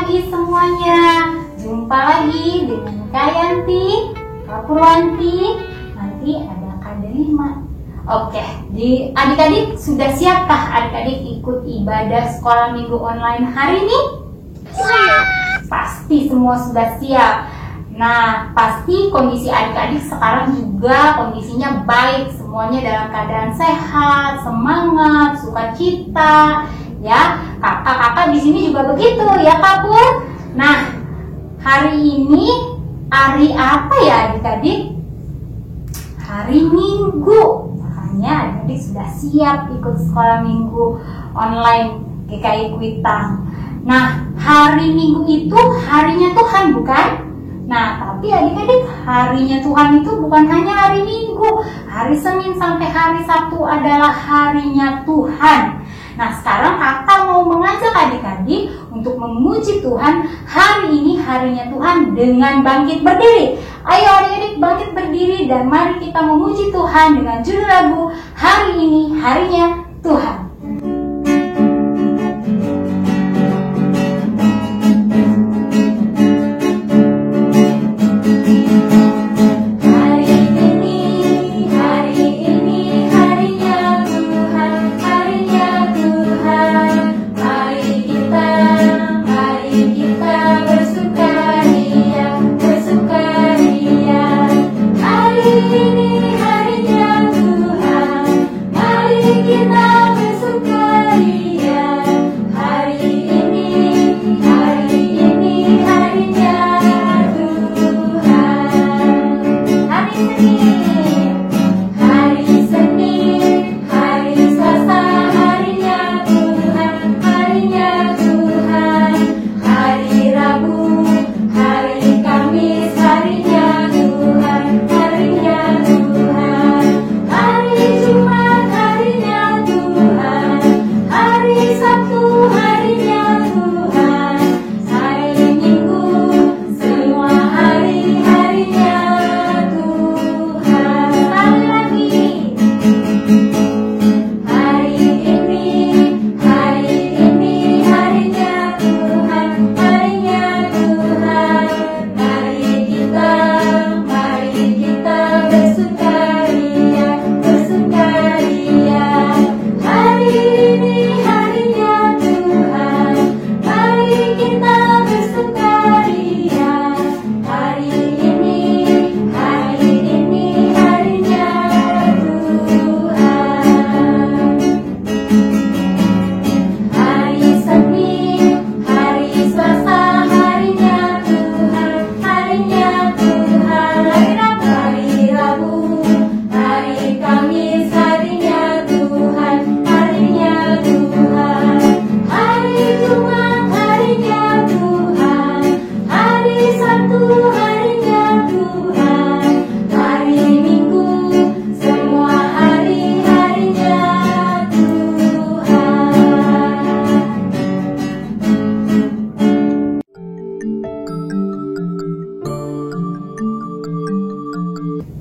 pagi semuanya. Jumpa lagi dengan Kak Yanti, Kak Purwanti, nanti ada Kak Delima. Oke, adik-adik sudah siapkah adik-adik ikut ibadah sekolah minggu online hari ini? Siap. Pasti semua sudah siap. Nah, pasti kondisi adik-adik sekarang juga kondisinya baik, semuanya dalam keadaan sehat, semangat, sukacita. Ya, kakak-kakak di sini juga begitu ya Kak Pur. Nah, hari ini hari apa ya adik-adik? Hari Minggu. Makanya adik-adik sudah siap ikut sekolah minggu online GKI Kuitang. Nah, hari Minggu itu harinya Tuhan bukan? Nah, tapi adik-adik harinya Tuhan itu bukan hanya hari Minggu. Hari Senin sampai hari Sabtu adalah harinya Tuhan. Nah, sekarang kakak mau mengajak adik-adik untuk memuji Tuhan. Hari ini harinya Tuhan dengan bangkit berdiri. Ayo adik-adik bangkit berdiri dan mari kita memuji Tuhan dengan judul lagu Hari Ini Harinya Tuhan.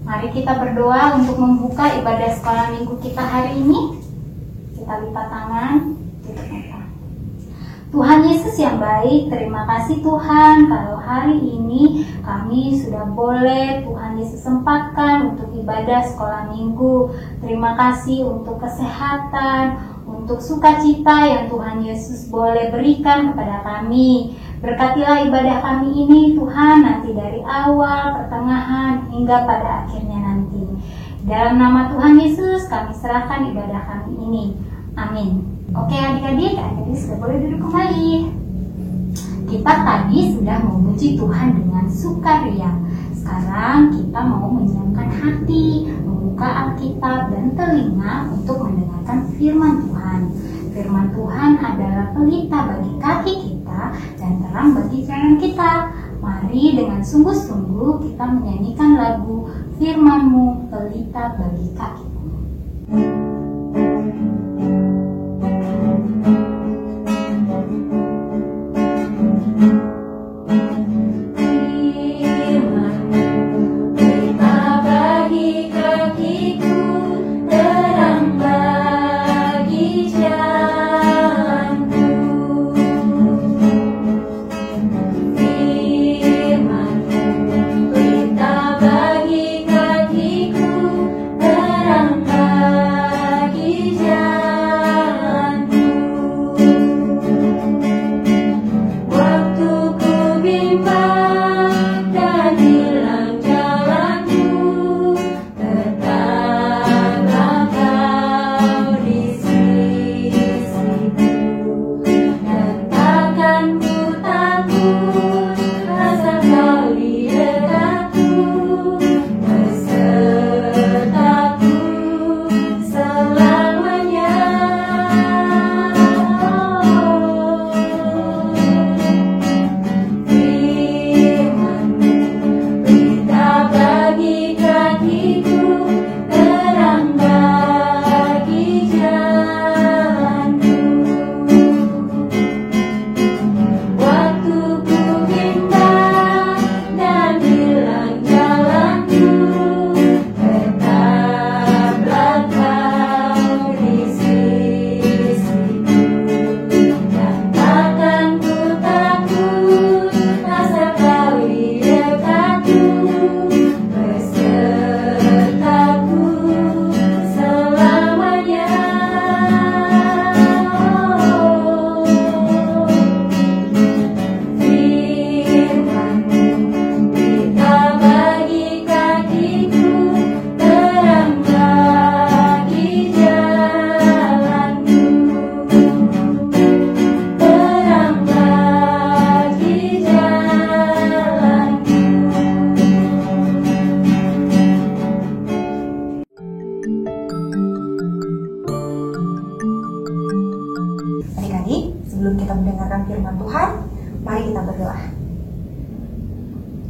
Mari kita berdoa untuk membuka ibadah sekolah minggu kita hari ini. Kita lipat tangan, tutup mata. Tuhan Yesus yang baik, terima kasih Tuhan kalau hari ini kami sudah boleh Tuhan Yesus sempatkan untuk ibadah sekolah minggu. Terima kasih untuk kesehatan, untuk sukacita yang Tuhan Yesus boleh berikan kepada kami. Berkatilah ibadah kami ini Tuhan, nanti dari awal, pertengahan, hingga pada akhirnya nanti. Dalam nama Tuhan Yesus kami serahkan ibadah kami ini. Amin. Oke adik-adik sudah boleh duduk kembali. Kita tadi sudah memuji Tuhan dengan sukaria. Sekarang kita mau menyiapkan hati, membuka Alkitab dan telinga untuk mendengarkan firman Tuhan. Firman Tuhan adalah pelita bagi kaki kita dan terang bagi jalan kita. Mari dengan sungguh-sungguh kita menyanyikan lagu Firman-Mu pelita bagi kakiku. sebelum kita mendengarkan firman Tuhan, mari kita berdoa.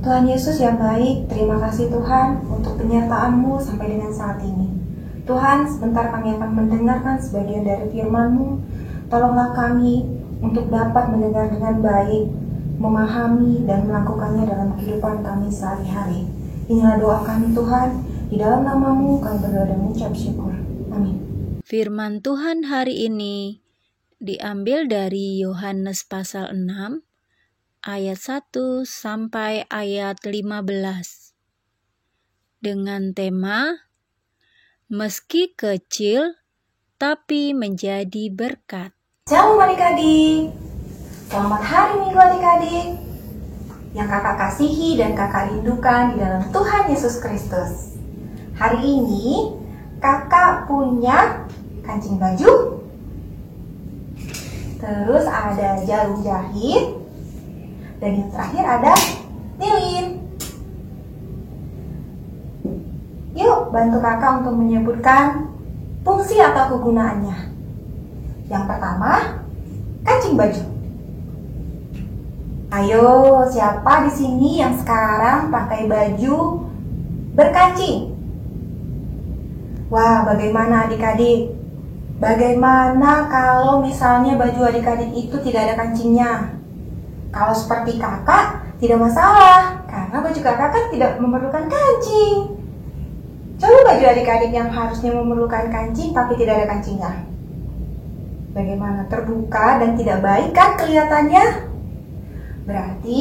Tuhan Yesus yang baik, terima kasih Tuhan untuk penyertaan-Mu sampai dengan saat ini. Tuhan, sebentar kami akan mendengarkan sebagian dari firman-Mu. Tolonglah kami untuk dapat mendengar dengan baik, memahami dan melakukannya dalam kehidupan kami sehari-hari. Inilah doa kami Tuhan, di dalam nama-Mu kami berdoa dan mengucap syukur. Amin. Firman Tuhan hari ini diambil dari Yohanes pasal 6 ayat 1 sampai ayat 15 dengan tema meski kecil tapi menjadi berkat. Shalom adik-adik, selamat hari Minggu adik-adik yang kakak kasihi dan kakak rindukan di dalam Tuhan Yesus Kristus. Hari ini kakak punya kancing baju, terus ada jarum jahit, dan yang terakhir ada lilin. Yuk bantu kakak untuk menyebutkan fungsi atau kegunaannya. Yang pertama, kancing baju. Ayo, siapa di sini yang sekarang pakai baju berkancing? Wah, bagaimana adik-adik? Bagaimana kalau misalnya baju adik-adik itu tidak ada kancingnya? Kalau seperti kakak, tidak masalah, karena baju kakak kan tidak memerlukan kancing. Coba baju adik-adik yang harusnya memerlukan kancing tapi tidak ada kancingnya. Bagaimana, terbuka dan tidak baik kan kelihatannya? Berarti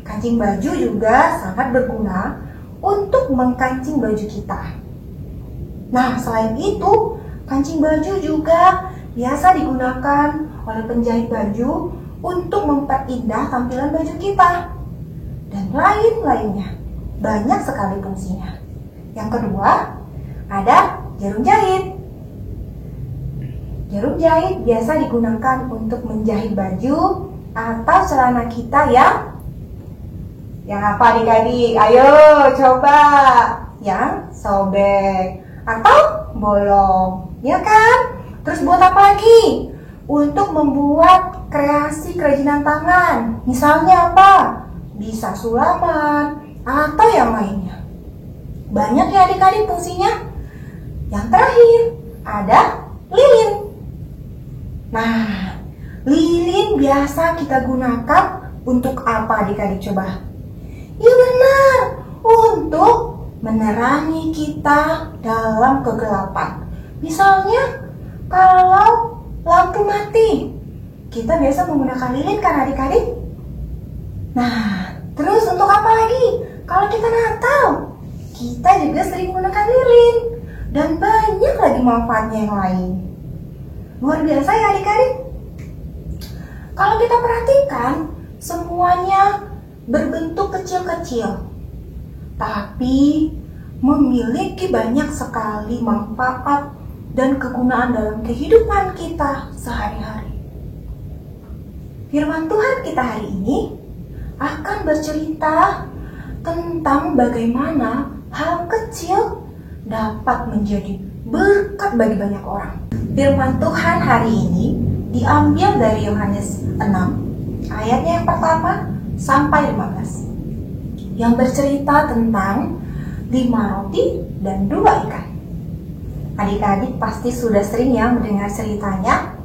kancing baju juga sangat berguna untuk mengkancing baju kita. Nah, selain itu, kancing baju juga biasa digunakan oleh penjahit baju untuk memperindah tampilan baju kita. Dan lain-lainnya. Banyak sekali fungsinya. Yang kedua, ada jarum jahit. Jarum jahit biasa digunakan untuk menjahit baju atau celana kita yang apa adik-adik? Ayo coba. Yang sobek atau bolong, ya kan? Terus buat apa lagi? Untuk membuat kreasi kerajinan tangan. Misalnya apa? Bisa sulaman atau yang lainnya. Banyak ya adik-adik fungsinya. Yang terakhir ada lilin. Nah, lilin biasa kita gunakan untuk apa adik-adik coba? Ya benar, untuk menerangi kita dalam kegelapan. Misalnya, kalau lampu mati, kita biasa menggunakan lilin kan adik-adik? Nah, terus untuk apa lagi? Kalau kita Natal, kita juga sering menggunakan lilin. Dan banyak lagi manfaatnya yang lain. Luar biasa ya adik-adik? Kalau kita perhatikan, semuanya berbentuk kecil-kecil, tapi memiliki banyak sekali manfaat dan kegunaan dalam kehidupan kita sehari-hari. Firman Tuhan kita hari ini akan bercerita tentang bagaimana hal kecil dapat menjadi berkat bagi banyak orang. Firman Tuhan hari ini diambil dari Yohanes 6, ayatnya yang pertama sampai 15, yang bercerita tentang 5 roti dan 2 ikan. Adik-adik pasti sudah sering ya mendengar ceritanya,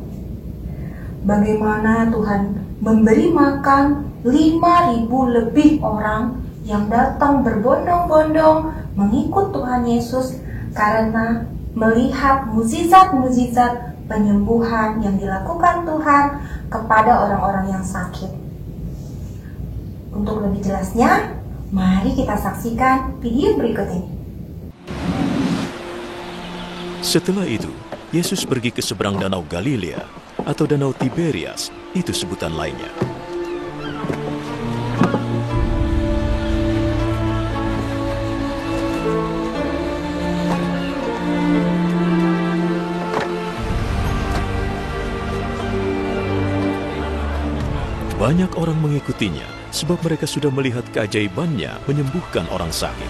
bagaimana Tuhan memberi makan 5.000 lebih orang yang datang berbondong-bondong mengikut Tuhan Yesus karena melihat mukjizat-mukjizat penyembuhan yang dilakukan Tuhan kepada orang-orang yang sakit. Untuk lebih jelasnya, mari kita saksikan video berikut ini. Setelah itu, Yesus pergi ke seberang danau Galilea atau danau Tiberias, itu sebutan lainnya. Banyak orang mengikutinya sebab mereka sudah melihat keajaibannya menyembuhkan orang sakit.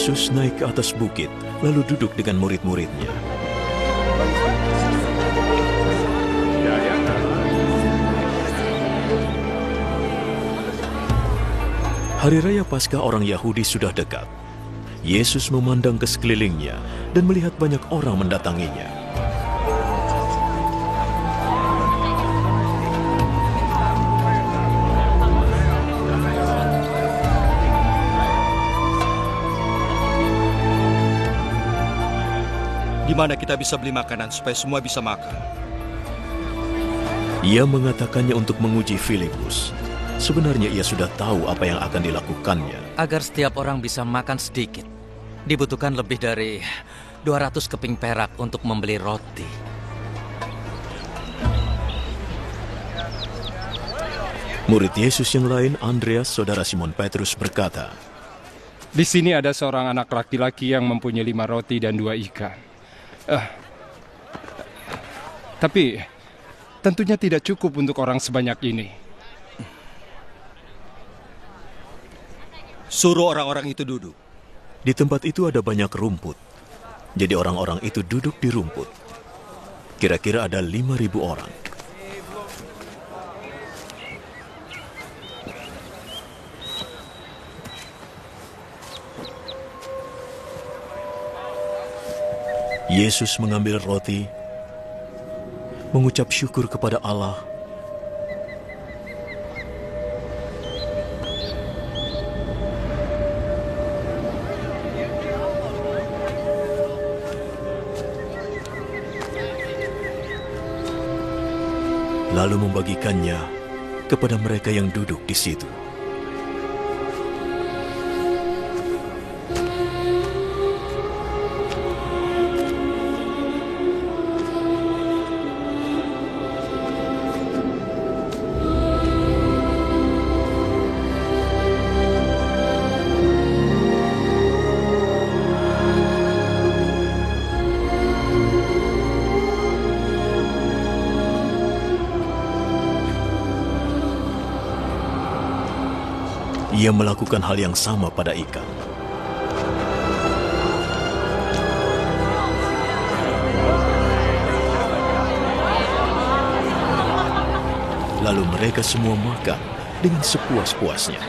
Yesus naik ke atas bukit, lalu duduk dengan murid-muridnya. Hari Raya Paskah orang Yahudi sudah dekat. Yesus memandang ke sekelilingnya dan melihat banyak orang mendatanginya. Di mana kita bisa beli makanan supaya semua bisa makan? Ia mengatakannya untuk menguji Filipus. Sebenarnya ia sudah tahu apa yang akan dilakukannya. Agar setiap orang bisa makan sedikit, dibutuhkan lebih dari 200 keping perak untuk membeli roti. Murid Yesus yang lain, Andreas, saudara Simon Petrus, berkata, "Di sini ada seorang anak laki-laki yang mempunyai 5 roti dan 2 ikan. Tapi tentunya tidak cukup untuk orang sebanyak ini." Suruh orang-orang itu duduk. Di tempat itu ada banyak rumput. Jadi orang-orang itu duduk di rumput. Kira-kira ada 5.000 orang. Yesus mengambil roti, mengucap syukur kepada Allah, lalu membagikannya kepada mereka yang duduk di situ. Ia melakukan hal yang sama pada ikan. Lalu mereka semua makan dengan sepuas-puasnya.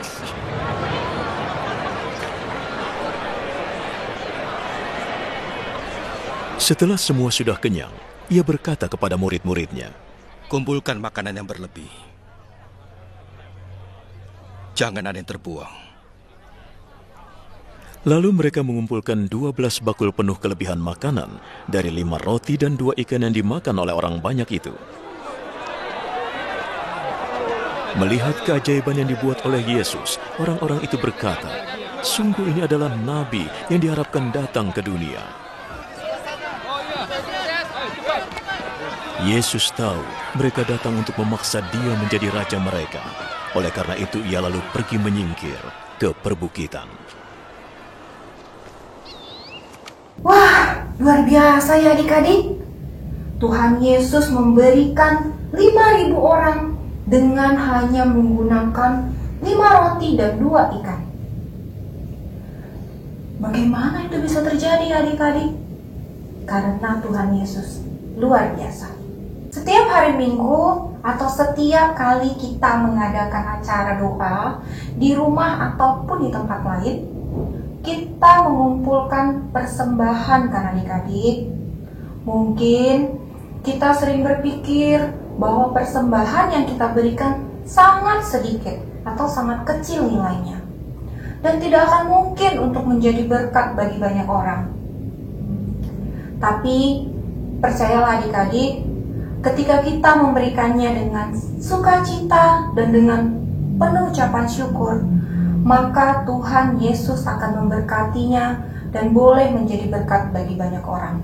Setelah semua sudah kenyang, ia berkata kepada murid-muridnya, Kumpulkan makanan yang berlebih. Jangan ada yang terbuang. Lalu mereka mengumpulkan 12 bakul penuh kelebihan makanan dari 5 roti dan 2 ikan yang dimakan oleh orang banyak itu. Melihat keajaiban yang dibuat oleh Yesus, orang-orang itu berkata, "Sungguh ini adalah nabi yang diharapkan datang ke dunia." Yesus tahu mereka datang untuk memaksa dia menjadi raja mereka. Oleh karena itu ia lalu pergi menyingkir ke perbukitan. Wah, luar biasa ya adik-adik. Tuhan Yesus memberikan 5.000 orang dengan hanya menggunakan 5 roti dan 2 ikan. Bagaimana itu bisa terjadi adik-adik? Karena Tuhan Yesus luar biasa. Setiap hari Minggu atau setiap kali kita mengadakan acara doa di rumah ataupun di tempat lain, kita mengumpulkan persembahan kan adik-adik. Mungkin kita sering berpikir bahwa persembahan yang kita berikan sangat sedikit atau sangat kecil nilainya, dan tidak akan mungkin untuk menjadi berkat bagi banyak orang. Tapi percayalah adik-adik, ketika kita memberikannya dengan sukacita dan dengan penuh ucapan syukur, maka Tuhan Yesus akan memberkatinya dan boleh menjadi berkat bagi banyak orang.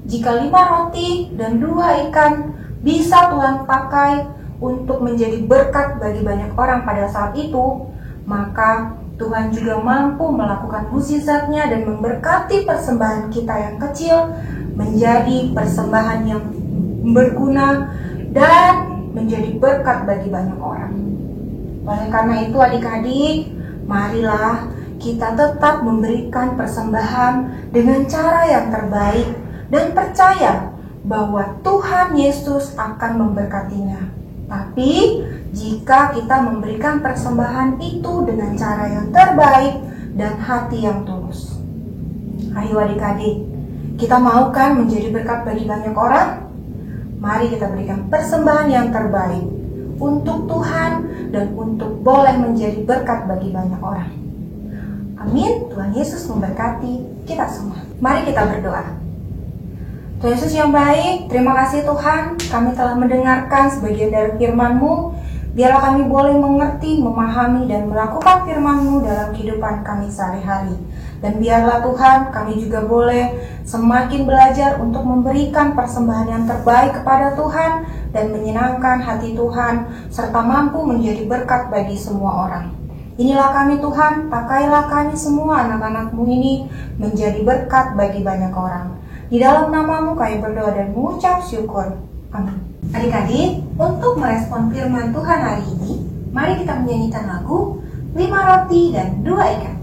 Jika 5 roti dan 2 ikan bisa Tuhan pakai untuk menjadi berkat bagi banyak orang pada saat itu, maka Tuhan juga mampu melakukan mukjizatnya dan memberkati persembahan kita yang kecil menjadi persembahan yang berguna dan menjadi berkat bagi banyak orang. Oleh karena itu adik-adik, marilah kita tetap memberikan persembahan dengan cara yang terbaik dan percaya bahwa Tuhan Yesus akan memberkatinya. Tapi jika kita memberikan persembahan itu dengan cara yang terbaik dan hati yang tulus. Ayo adik-adik, kita mau kan menjadi berkat bagi banyak orang? Mari kita berikan persembahan yang terbaik untuk Tuhan dan untuk boleh menjadi berkat bagi banyak orang. Amin. Tuhan Yesus memberkati kita semua. Mari kita berdoa. Tuhan Yesus yang baik, terima kasih Tuhan, kami telah mendengarkan sebagian dari firman-Mu. Biarlah kami boleh mengerti, memahami, dan melakukan firman-Mu dalam kehidupan kami sehari-hari. Dan biarlah Tuhan, kami juga boleh semakin belajar untuk memberikan persembahan yang terbaik kepada Tuhan dan menyenangkan hati Tuhan, serta mampu menjadi berkat bagi semua orang. Inilah kami Tuhan, pakailah kami semua anak-anak-Mu ini menjadi berkat bagi banyak orang. Di dalam nama-Mu kami berdoa dan mengucap syukur. Amin. Adik-adik, untuk merespon firman Tuhan hari ini, mari kita menyanyikan lagu 5 roti dan 2 ikan.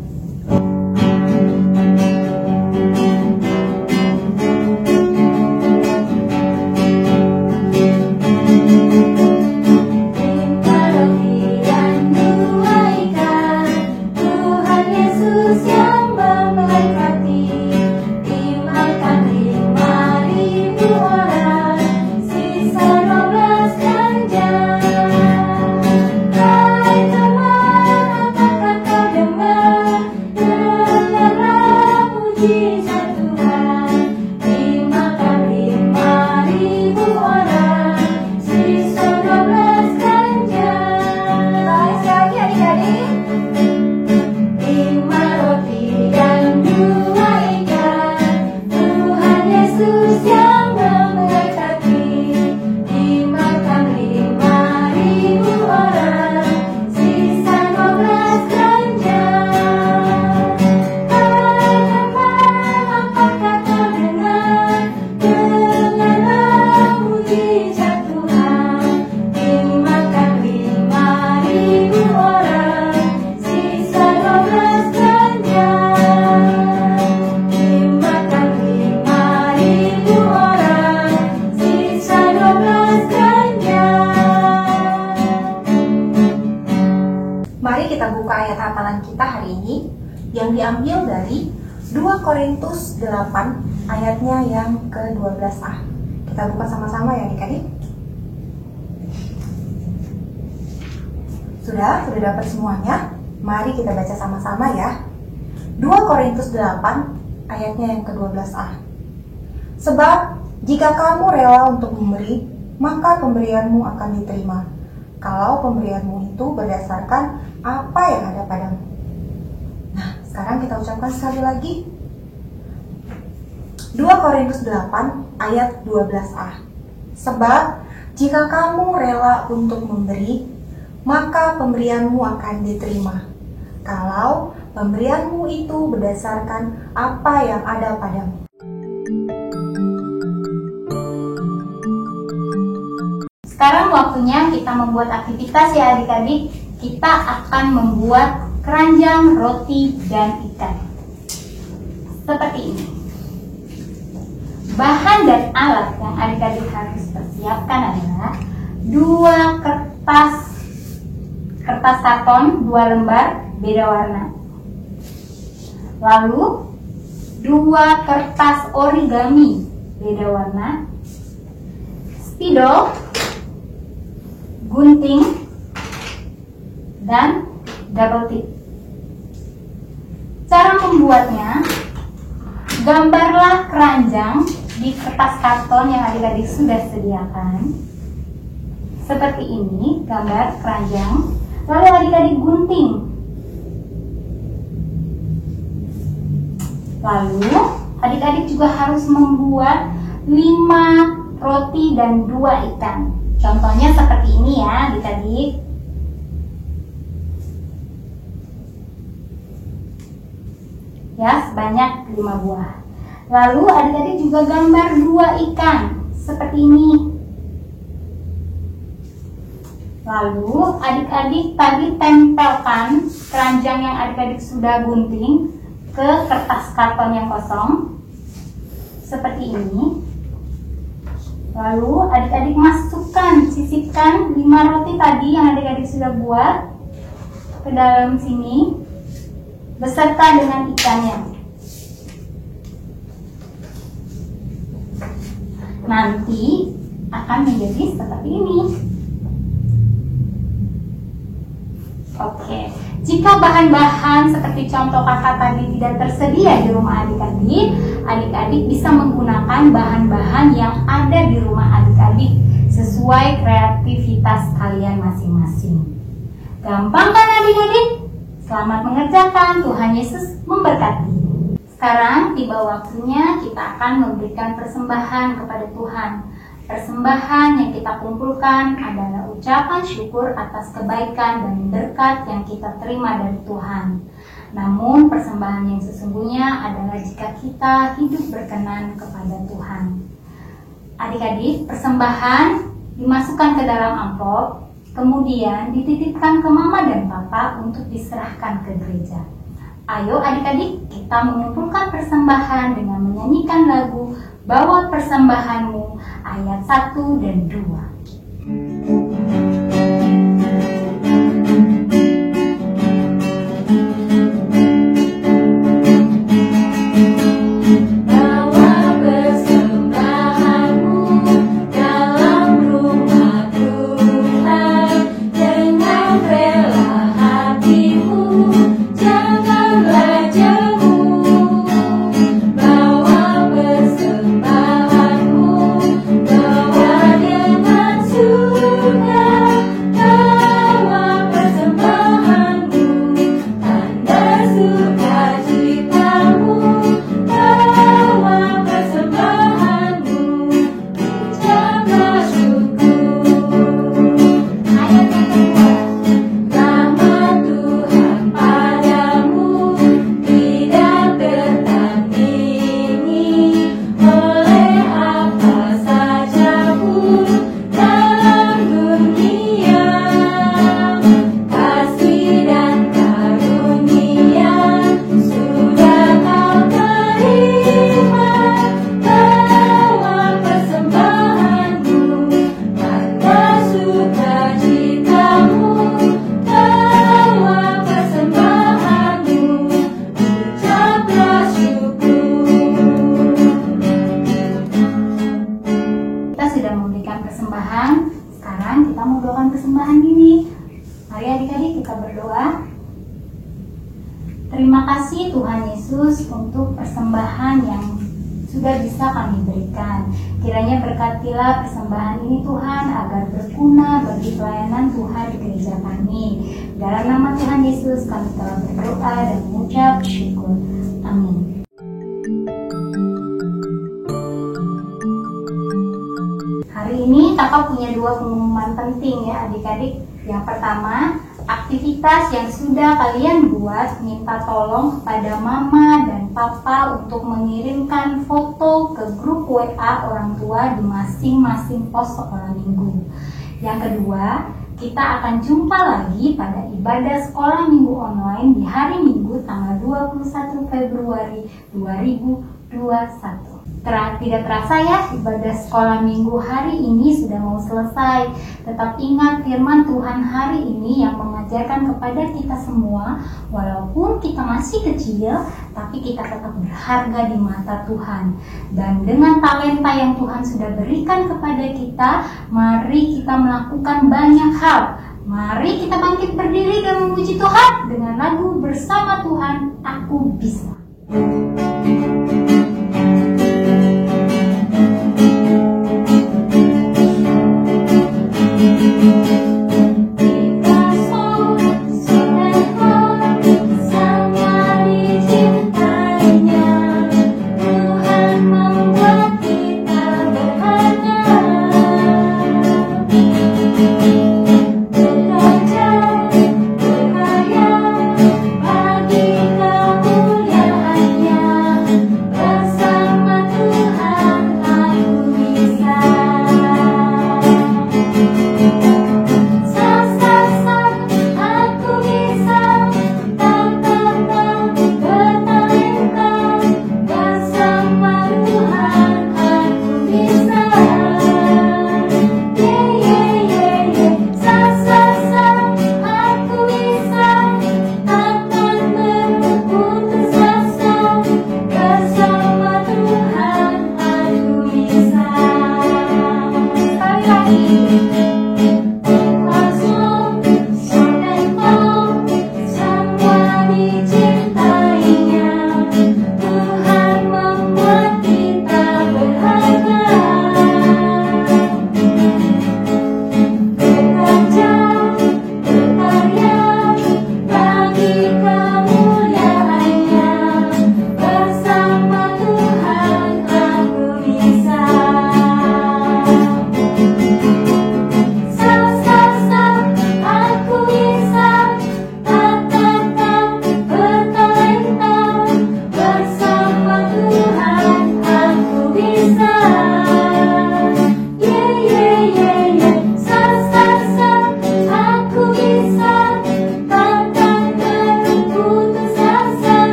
Mari kita buka ayat hafalan kita hari ini yang diambil dari 2 Korintus 8 ayatnya yang ke-12a. Kita buka sama-sama ya adik-adik. Sudah dapat semuanya? Mari kita baca sama-sama ya. 2 Korintus 8 ayatnya yang ke-12a. Sebab jika kamu rela untuk memberi, maka pemberianmu akan diterima. Kalau pemberianmu itu berdasarkan apa yang ada padamu. Nah, sekarang kita ucapkan sekali lagi. 2 Korintus 8 ayat 12a. Sebab jika kamu rela untuk memberi, maka pemberianmu akan diterima. Kalau pemberianmu itu berdasarkan apa yang ada padamu. Sekarang waktunya kita membuat aktivitas ya adik-adik. Kita akan membuat keranjang roti dan ikan. Seperti ini. Bahan dan alat yang adik-adik harus persiapkan adalah 2 kertas karton 2 lembar beda warna. Lalu 2 kertas origami beda warna. Spidol, gunting, dan double tip. Cara membuatnya, gambarlah keranjang di kertas karton yang adik-adik sudah sediakan. Seperti ini gambar keranjang. Lalu adik-adik gunting. Lalu adik-adik juga harus membuat 5 roti dan 2 ikan. Contohnya seperti ini ya adik-adik. Ya, sebanyak 5 buah. Lalu adik-adik juga gambar 2 ikan seperti ini. Lalu adik-adik tadi tempelkan keranjang yang adik-adik sudah gunting ke kertas karton yang kosong seperti ini. Lalu adik-adik masukkan, sisipkan 5 roti tadi yang adik-adik sudah buat ke dalam sini beserta dengan ikannya. Nanti akan menjadi seperti ini. Oke, jika bahan-bahan seperti contoh kakak tadi tidak tersedia di rumah adik-adik, adik-adik bisa menggunakan bahan-bahan yang ada di rumah adik-adik sesuai kreativitas kalian masing-masing. Gampang kan adik-adik? Selamat mengerjakan, Tuhan Yesus memberkati. Sekarang tiba waktunya kita akan memberikan persembahan kepada Tuhan. Persembahan yang kita kumpulkan adalah ucapan syukur atas kebaikan dan berkat yang kita terima dari Tuhan. Namun persembahan yang sesungguhnya adalah jika kita hidup berkenan kepada Tuhan. Adik-adik, persembahan dimasukkan ke dalam amplop, kemudian dititipkan ke mama dan papa untuk diserahkan ke gereja. Ayo adik-adik, kita mengumpulkan persembahan dengan menyanyikan lagu Bawa Persembahanmu ayat 1 dan 2. Terima kasih Tuhan Yesus untuk persembahan yang sudah bisa kami berikan. Kiranya berkatilah persembahan ini Tuhan agar berguna bagi pelayanan Tuhan di gereja kami. Dalam nama Tuhan Yesus kami telah berdoa dan mengucap syukur. Amin. Hari ini Kakak punya 2 pengumuman penting ya adik-adik. Yang pertama, aktivitas yang sudah kalian buat, minta tolong kepada mama dan papa untuk mengirimkan foto ke grup WA orang tua di masing-masing pos sekolah minggu. Yang kedua, kita akan jumpa lagi pada ibadah sekolah minggu online di hari Minggu tanggal 21 Februari 2021. Tidak terasa ya, ibadah sekolah minggu hari ini sudah mau selesai. Tetap ingat firman Tuhan hari ini yang mengajarkan kepada kita semua, walaupun kita masih kecil, tapi kita tetap berharga di mata Tuhan. Dan dengan talenta yang Tuhan sudah berikan kepada kita, mari kita melakukan banyak hal. Mari kita bangkit berdiri dan memuji Tuhan dengan lagu Bersama Tuhan Aku Bisa. Bagi kemuliaannya.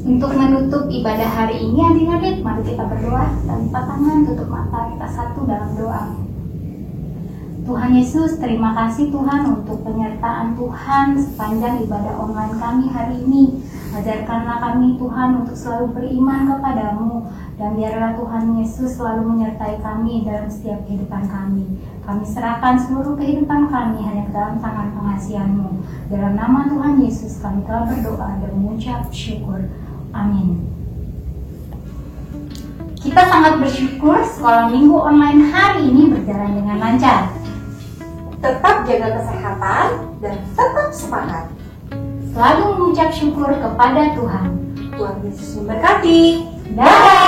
Untuk menutup ibadah hari ini adik-adik, mari kita berdoa dan lipat tangan, tutup mata, kita satu dalam doa. Tuhan Yesus, terima kasih Tuhan untuk penyertaan Tuhan sepanjang ibadah online kami hari ini. Ajarkanlah kami Tuhan untuk selalu beriman kepadamu, dan biarlah Tuhan Yesus selalu menyertai kami dalam setiap kehidupan kami. Kami serahkan seluruh kehidupan kami hanya ke dalam tangan pengasihan-Mu. Dalam nama Tuhan Yesus kami telah berdoa dan mengucap syukur. Amin. Kita sangat bersyukur sekolah minggu online hari ini berjalan dengan lancar. Tetap jaga kesehatan dan tetap semangat. Selalu mengucap syukur kepada Tuhan. Tuhan Yesus memberkati. Dadah.